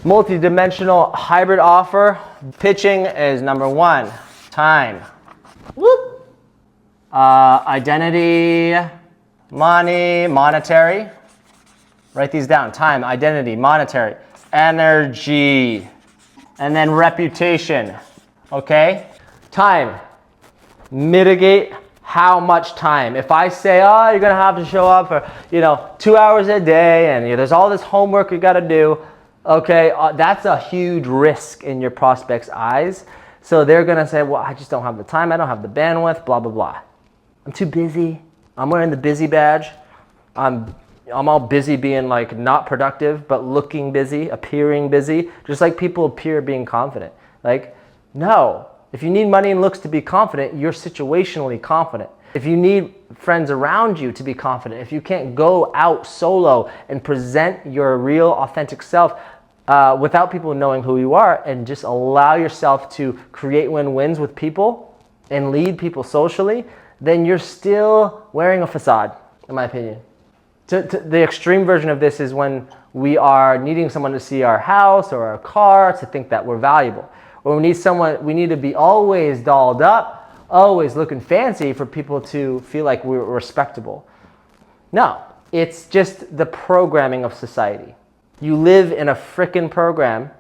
multi-dimensional hybrid offer. Pitching is number 1, time. Whoop. Identity, money, monetary. Write these down. Time, identity, monetary, energy, and then reputation. Okay? Time. Mitigate how much time. If I say, you're going to have to show up for, 2 hours a day and there's all this homework you got to do, Okay, that's a huge risk in your prospect's eyes. So they're gonna say, well, I just don't have the time, I don't have the bandwidth, blah, blah, blah. I'm too busy. I'm wearing the busy badge. I'm all busy being like not productive, but looking busy, appearing busy, just like people appear being confident. Like, no, if you need money and looks to be confident, you're situationally confident. If you need friends around you to be confident, if you can't go out solo and present your real authentic self without people knowing who you are, and just allow yourself to create win-wins with people and lead people socially, then you're still wearing a facade, in my opinion. The extreme version of this is when we are needing someone to see our house or our car to think that we're valuable. Or we need to be always dolled up, always looking fancy for people to feel like we're respectable. No, it's just the programming of society. You live in a frickin' program,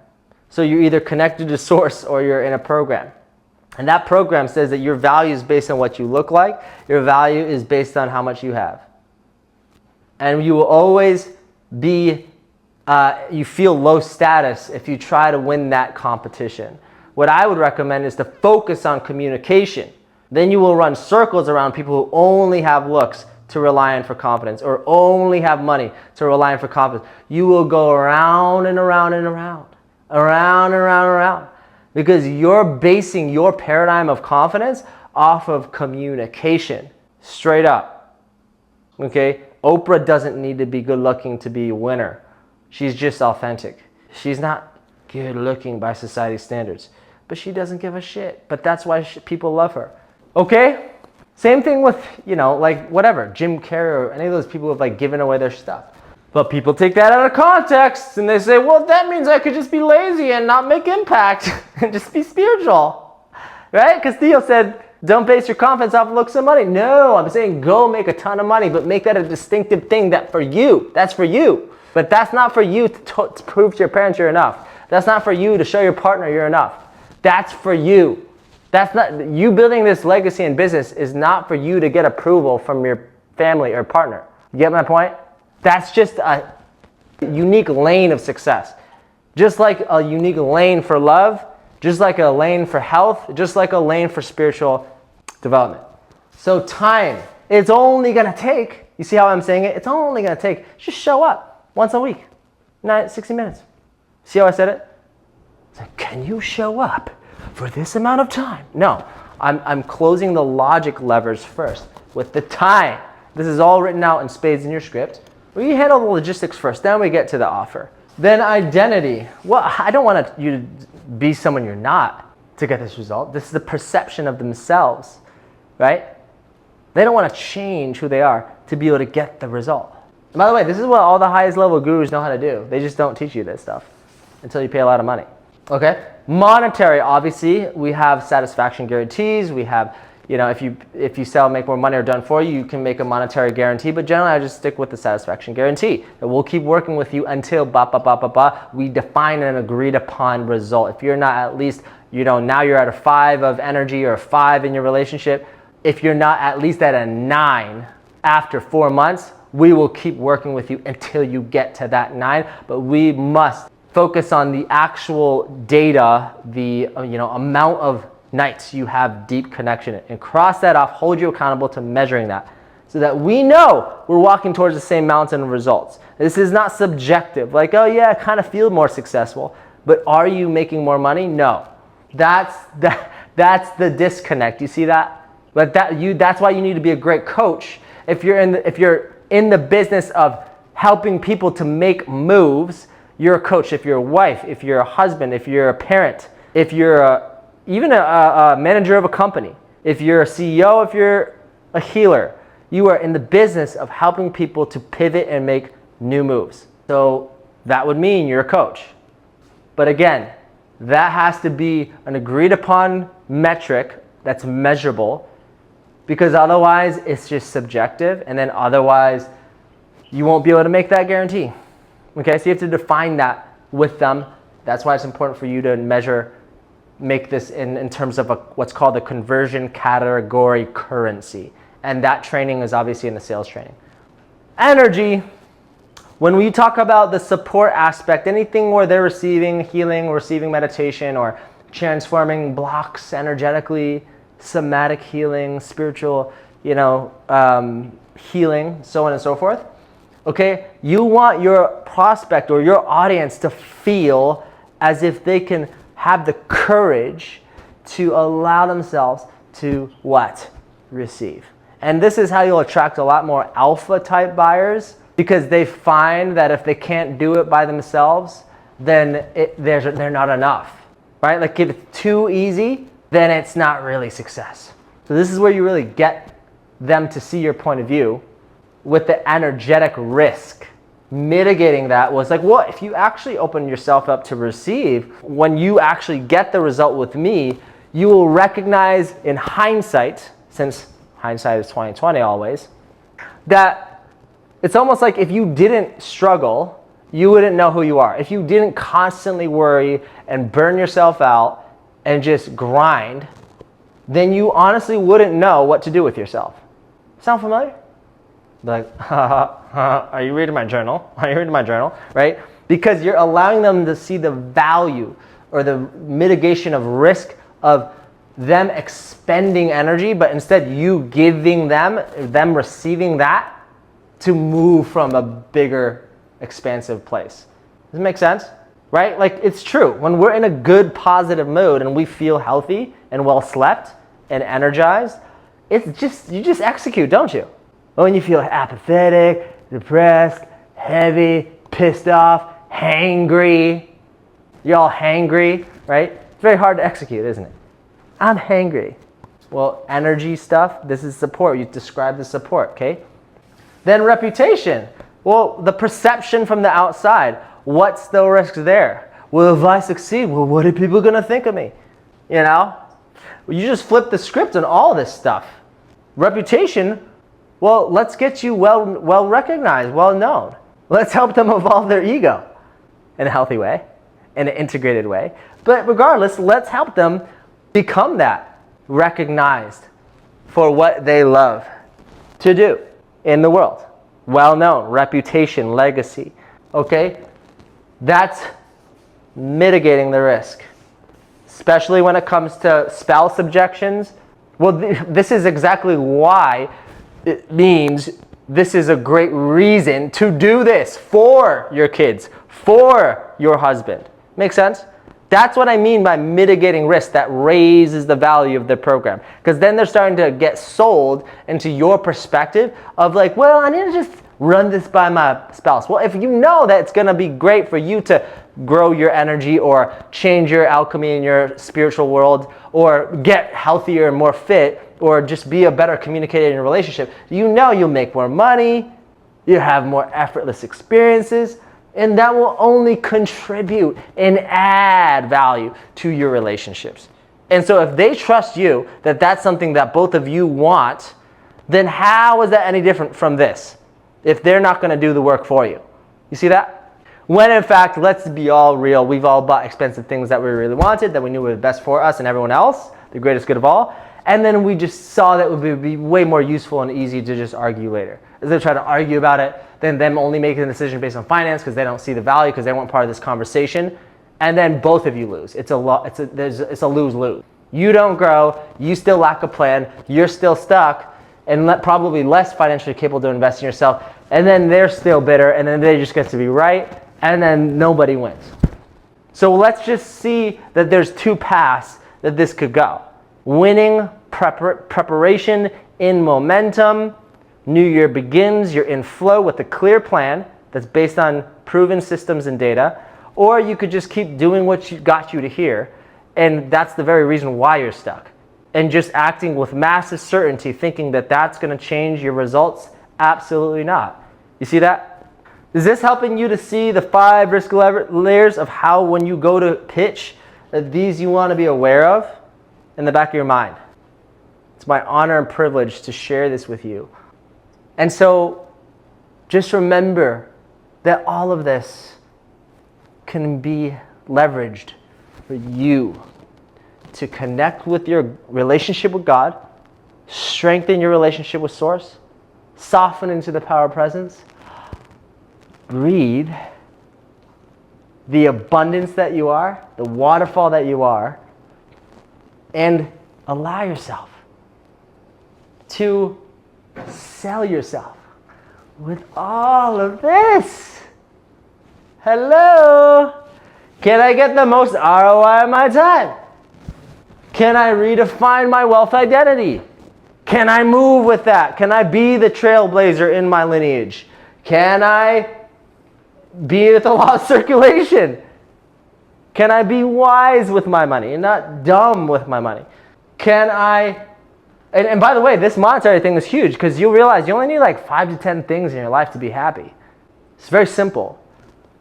so you're either connected to source or you're in a program. And that program says that your value is based on what you look like, your value is based on how much you have. And you will always be, you feel low status if you try to win that competition. What I would recommend is to focus on communication. Then you will run circles around people who only have looks to rely on for confidence, or only have money to rely on for confidence. You will go around and around and around, around and around and around, because you're basing your paradigm of confidence off of communication, straight up. Okay? Oprah doesn't need to be good looking to be a winner. She's just authentic. She's not good looking by society's standards, but she doesn't give a shit. But that's why people love her. Okay? Same thing with, like whatever, Jim Carrey or any of those people who have like given away their stuff. But people take that out of context and they say, well, that means I could just be lazy and not make impact and just be spiritual. Right? Castillo said, don't base your confidence off looks and money. No, I'm saying go make a ton of money, but make that a distinctive thing that's for you. But that's not for you to prove to your parents you're enough. That's not for you to show your partner you're enough. That's for you. That's not, you building this legacy in business is not for you to get approval from your family or partner. You get my point? That's just a unique lane of success. Just like a unique lane for love, just like a lane for health, just like a lane for spiritual development. So time, it's only gonna take, you see how I'm saying it? It's only gonna take, just show up once a week, 60 minutes. See how I said it? It's like, can you show up for this amount of time? No, I'm closing the logic levers first with the time. This is all written out in spades in your script. We handle the logistics first, then we get to the offer. Then identity. Well, I don't want you to be someone you're not to get this result. This is the perception of themselves, right? They don't want to change who they are to be able to get the result. And by the way, this is what all the highest level gurus know how to do. They just don't teach you this stuff until you pay a lot of money. Okay? Monetary, obviously, we have satisfaction guarantees. We have, if you sell, make more money, or done for you, you can make a monetary guarantee. But generally, I just stick with the satisfaction guarantee. That we'll keep working with you until we define an agreed upon result. If you're not at least, now you're at a 5 of energy or a 5 in your relationship. If you're not at least at a 9 after 4 months, we will keep working with you until you get to that 9. But we must focus on the actual data, the amount of nights you have deep connection, and cross that off, hold you accountable to measuring that, so that we know we're walking towards the same mountain of results. This is not subjective, like, oh yeah, I kind of feel more successful, but are you making more money? No. That's the disconnect. You see that? But that's why you need to be a great coach. If you're in the business of helping people to make moves, you're a coach. If you're a wife, if you're a husband, if you're a parent, if you're even a manager of a company, if you're a CEO, if you're a healer, you are in the business of helping people to pivot and make new moves. So that would mean you're a coach. But again, that has to be an agreed upon metric that's measurable, because otherwise it's just subjective, and then otherwise you won't be able to make that guarantee. Okay, so you have to define that with them. That's why it's important for you to make this in terms of what's called the conversion category currency. And that training is obviously in the sales training. Energy. When we talk about the support aspect, anything where they're receiving healing, receiving meditation, or transforming blocks energetically, somatic healing, spiritual, healing, so on and so forth. Okay, you want your prospect or your audience to feel as if they can have the courage to allow themselves to what? Receive. And this is how you'll attract a lot more alpha type buyers, because they find that if they can't do it by themselves, then they're not enough, right? Like if it's too easy, then it's not really success. So this is where you really get them to see your point of view with the energetic risk. Mitigating that was like, well, if you actually open yourself up to receive, when you actually get the result with me, you will recognize in hindsight, since hindsight is 20/20 always, that it's almost like if you didn't struggle, you wouldn't know who you are. If you didn't constantly worry and burn yourself out and just grind, then you honestly wouldn't know what to do with yourself. Sound familiar? Like, are you reading my journal? Are you reading my journal? Right? Because you're allowing them to see the value or the mitigation of risk of them expending energy, but instead you giving them receiving that to move from a bigger, expansive place. Does it make sense? Right? Like, it's true. When we're in a good, positive mood and we feel healthy and well slept and energized, it's just, you just execute, don't you? But when you feel apathetic, depressed, heavy, pissed off, hangry, you're all hangry, right? It's very hard to execute, isn't it? I'm hangry. Well, energy stuff, this is support. You describe the support, okay? Then reputation. Well, the perception from the outside. What's the risk there? Well, if I succeed, well, what are people going to think of me? You know? You just flip the script on all this stuff. Reputation, well, let's get you well recognized, well known. Let's help them evolve their ego in a healthy way, in an integrated way. But regardless, let's help them become that, recognized for what they love to do in the world. Well known, reputation, legacy. Okay? That's mitigating the risk, especially when it comes to spouse objections. Well, this is exactly why it means this is a great reason to do this for your kids, for your husband. Make sense? That's what I mean by mitigating risk that raises the value of the program. Because then they're starting to get sold into your perspective of like, well, I need to just run this by my spouse. Well, if you know that it's going to be great for you to grow your energy or change your alchemy in your spiritual world or get healthier and more fit or just be a better communicator in your relationship, you know you'll make more money, you have more effortless experiences, and that will only contribute and add value to your relationships. And so if they trust you that that's something that both of you want, then how is that any different from this? If they're not going to do the work for you. You see that? When in fact, let's be all real, we've all bought expensive things that we really wanted, that we knew were best for us and everyone else, the greatest good of all, and then we just saw that it would be way more useful and easy to just argue later. Instead of trying to argue about it, then them only making a decision based on finance because they don't see the value, because they weren't part of this conversation, and then both of you lose. It's a lose-lose. You don't grow, you still lack a plan, you're still stuck, and probably less financially capable to invest in yourself, and then they're still bitter, and then they just get to be right, and then nobody wins. So let's just see that there's two paths that this could go. Winning, preparation, in momentum, new year begins, you're in flow with a clear plan that's based on proven systems and data, or you could just keep doing what got you to here, and that's the very reason why you're stuck. And just acting with massive certainty, thinking that that's going to change your results? Absolutely not. You see that? Is this helping you to see the 5 risk layers of how, when you go to pitch, that these you want to be aware of in the back of your mind? It's my honor and privilege to share this with you. And so just remember that all of this can be leveraged for you to connect with your relationship with God, strengthen your relationship with Source, soften into the power of presence, breathe the abundance that you are, the waterfall that you are, and allow yourself to sell yourself with all of this. Hello? Can I get the most ROI on my time? Can I redefine my wealth identity? Can I move with that? Can I be the trailblazer in my lineage? Can I be with the law of circulation? Can I be wise with my money and not dumb with my money? Can I, and by the way, this monetary thing is huge because you realize you only need like 5 to 10 things in your life to be happy. It's very simple.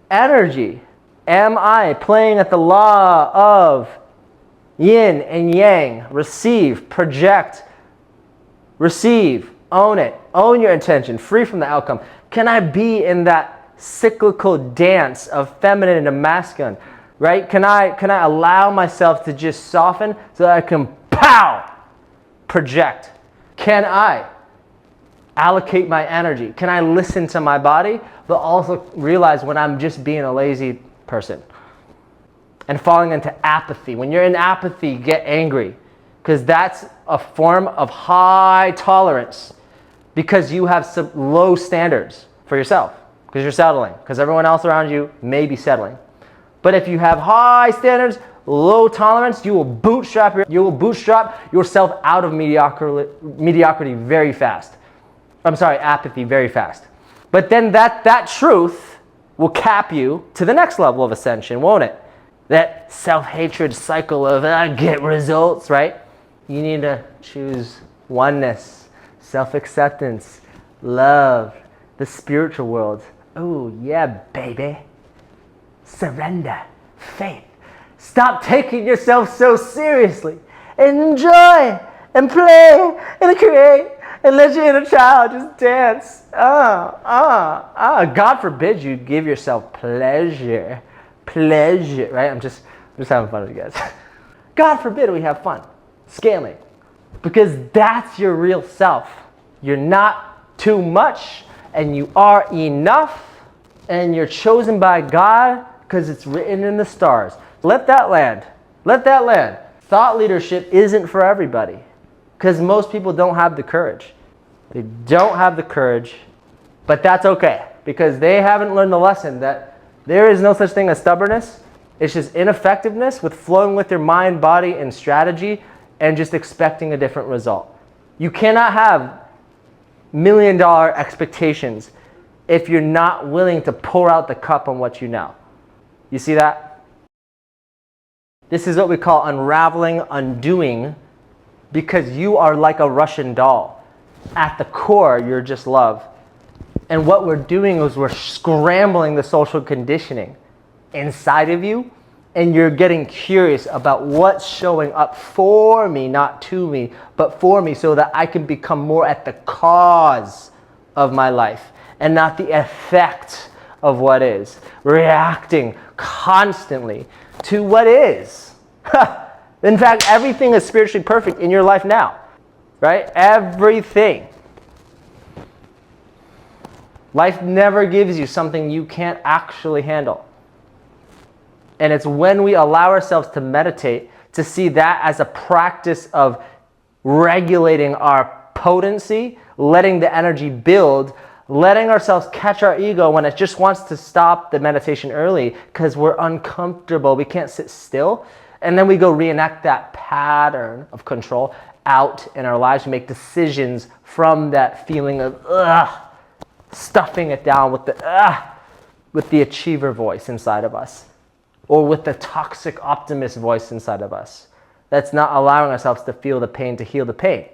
Energy. Am I playing at the law of yin and yang? Receive, project, receive, own it. Own your intention, free from the outcome. Can I be in that cyclical dance of feminine and masculine? Right? Can I allow myself to just soften so that I can project? Can I allocate my energy? Can I listen to my body, but also realize when I'm just being a lazy person and falling into apathy? When you're in apathy, get angry, because that's a form of high tolerance, because you have some low standards for yourself, because you're settling, because everyone else around you may be settling. But if you have high standards, low tolerance, you will bootstrap yourself out of mediocrity very fast. Apathy very fast. But then that truth will cap you to the next level of ascension, won't it? That self-hatred cycle of get results, right? You need to choose oneness, self-acceptance, love, the spiritual world. Oh yeah, baby. Surrender, faith. Stop taking yourself so seriously. Enjoy and play and create and let your inner child just dance. God forbid you give yourself pleasure. Pleasure, right? I'm just having fun with you guys. God forbid we have fun scaling, because that's your real self. You're not too much, and you are enough, and you're chosen by God because it's written in the stars. Let that land. Let that land. Thought leadership isn't for everybody, because most people don't have the courage. They don't have the courage, but that's okay, because they haven't learned the lesson that there is no such thing as stubbornness. It's just ineffectiveness with flowing with your mind, body, and strategy, and just expecting a different result. You cannot have $1 million expectations if you're not willing to pour out the cup on what you know. You see that? This is what we call unraveling, undoing, because you are like a Russian doll. At the core, you're just love. And what we're doing is we're scrambling the social conditioning inside of you, and you're getting curious about what's showing up for me, not to me, but for me, so that I can become more at the cause of my life and not the effect of what is. Reacting constantly to what is. In fact, everything is spiritually perfect in your life now, right? Everything. Life never gives you something you can't actually handle. And it's when we allow ourselves to meditate, to see that as a practice of regulating our potency, letting the energy build, letting ourselves catch our ego when it just wants to stop the meditation early because we're uncomfortable, we can't sit still. And then we go reenact that pattern of control out in our lives. We make decisions from that feeling of stuffing it down with the achiever voice inside of us, or with the toxic optimist voice inside of us that's not allowing ourselves to feel the pain, to heal the pain.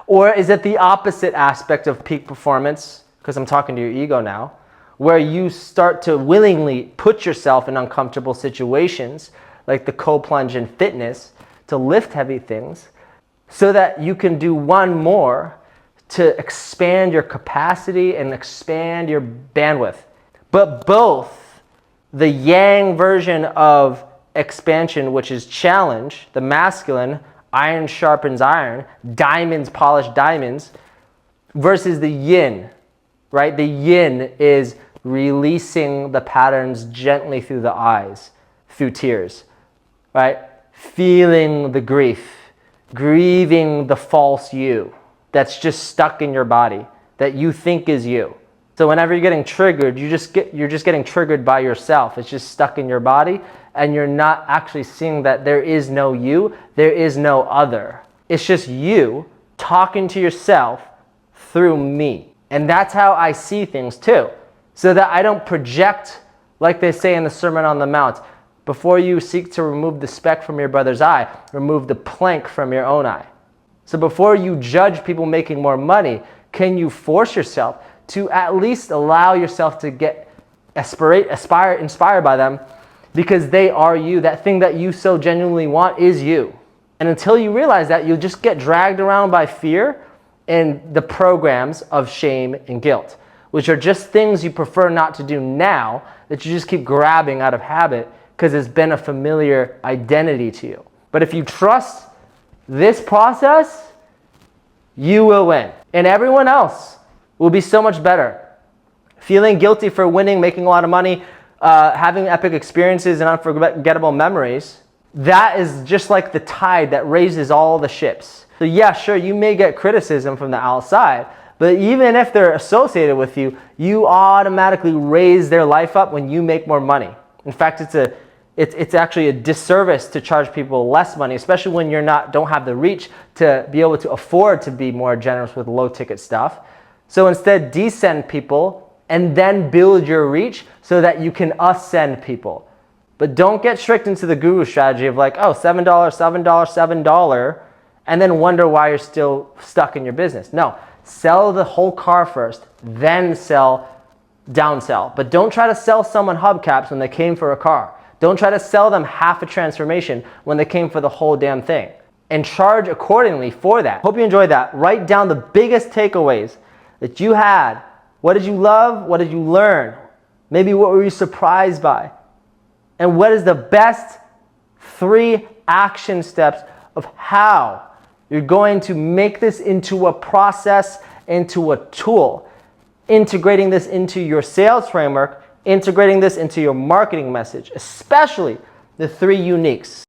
Or is it the opposite aspect of peak performance, because I'm talking to your ego now, where you start to willingly put yourself in uncomfortable situations, like the cold plunge in fitness, to lift heavy things, so that you can do one more to expand your capacity and expand your bandwidth. But both the yang version of expansion, which is challenge, the masculine, iron sharpens iron, diamonds polish diamonds, versus the yin, right? The yin is releasing the patterns gently through the eyes, through tears, right? Feeling the grief, grieving the false you that's just stuck in your body that you think is you. So whenever you're getting triggered, you're just getting triggered by yourself. It's just stuck in your body, and you're not actually seeing that there is no you, there is no other. It's just you talking to yourself through me. And that's how I see things too. So that I don't project, like they say in the Sermon on the Mount, before you seek to remove the speck from your brother's eye, remove the plank from your own eye. So before you judge people making more money, can you force yourself to at least allow yourself to get inspired by them, because they are you. That thing that you so genuinely want is you. And until you realize that, you'll just get dragged around by fear and the programs of shame and guilt, which are just things you prefer not to do now, that you just keep grabbing out of habit because it's been a familiar identity to you. But if you trust this process, you will win. And everyone else will be so much better. Feeling guilty for winning, making a lot of money, having epic experiences and unforgettable memories, that is just like the tide that raises all the ships. So yeah, sure, you may get criticism from the outside, but even if they're associated with you, you automatically raise their life up when you make more money. In fact, it's actually a disservice to charge people less money, especially when don't have the reach to be able to afford to be more generous with low ticket stuff. So instead, descend people and then build your reach so that you can ascend people. But don't get tricked into the guru strategy of like, oh, $7, $7, $7, and then wonder why you're still stuck in your business. No, sell the whole car first, then downsell. But don't try to sell someone hubcaps when they came for a car. Don't try to sell them half a transformation when they came for the whole damn thing. And charge accordingly for that. Hope you enjoyed that. Write down the biggest takeaways that you had. What did you love? What did you learn? Maybe what were you surprised by? And what is the best 3 action steps of how you're going to make this into a process, into a tool, integrating this into your sales framework, integrating this into your marketing message, especially the 3 uniques.